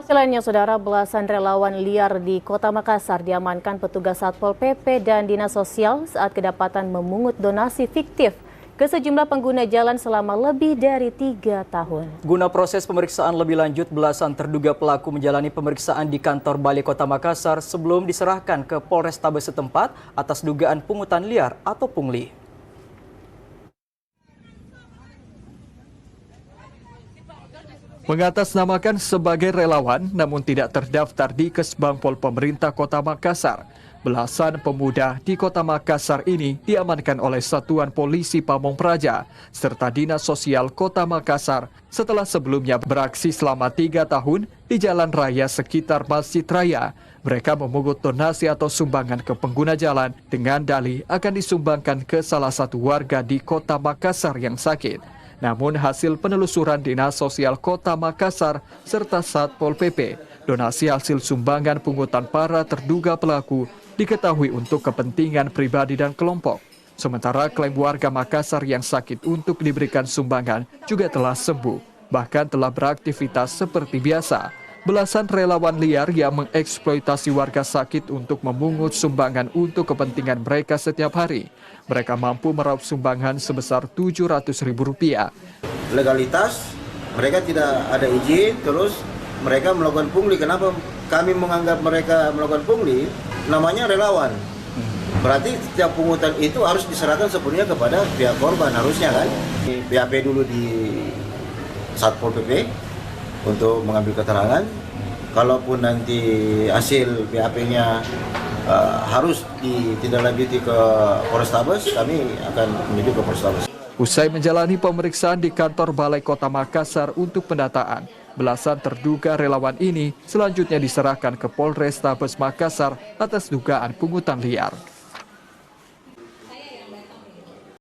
Selainnya, saudara, belasan relawan liar di Kota Makassar diamankan petugas Satpol PP dan Dinas Sosial saat kedapatan memungut donasi fiktif ke sejumlah pengguna jalan selama lebih dari 3 tahun. Guna proses pemeriksaan lebih lanjut, belasan terduga pelaku menjalani pemeriksaan di kantor Balai Kota Makassar sebelum diserahkan ke Polrestabes setempat atas dugaan pungutan liar atau pungli. Mengatasnamakan sebagai relawan namun tidak terdaftar di Kesbangpol pemerintah Kota Makassar, belasan pemuda di Kota Makassar ini diamankan oleh Satuan Polisi Pamong Praja serta Dinas Sosial Kota Makassar setelah sebelumnya beraksi selama 3 tahun di jalan raya sekitar Masjid Raya. Mereka memungut donasi atau sumbangan ke pengguna jalan dengan dalih akan disumbangkan ke salah satu warga di Kota Makassar yang sakit. Namun hasil penelusuran Dinas Sosial Kota Makassar serta Satpol PP, donasi hasil sumbangan pungutan para terduga pelaku diketahui untuk kepentingan pribadi dan kelompok. Sementara klaim warga Makassar yang sakit untuk diberikan sumbangan juga telah sembuh, bahkan telah beraktivitas seperti biasa. Belasan relawan liar yang mengeksploitasi warga sakit untuk memungut sumbangan untuk kepentingan mereka setiap hari. Mereka mampu meraup sumbangan sebesar Rp700.000. Legalitas, mereka tidak ada izin, terus mereka melakukan pungli. Kenapa kami menganggap mereka melakukan pungli? Namanya relawan. Berarti setiap pungutan itu harus diserahkan sepenuhnya kepada pihak korban, harusnya kan. BAP dulu di Satpol PP untuk mengambil keterangan. Kalaupun nanti hasil BAP-nya harus ditindaklanjuti ke Polrestabes, kami akan menuju ke Polrestabes. Usai menjalani pemeriksaan di kantor Balai Kota Makassar untuk pendataan, belasan terduga relawan ini selanjutnya diserahkan ke Polrestabes Makassar atas dugaan pungutan liar.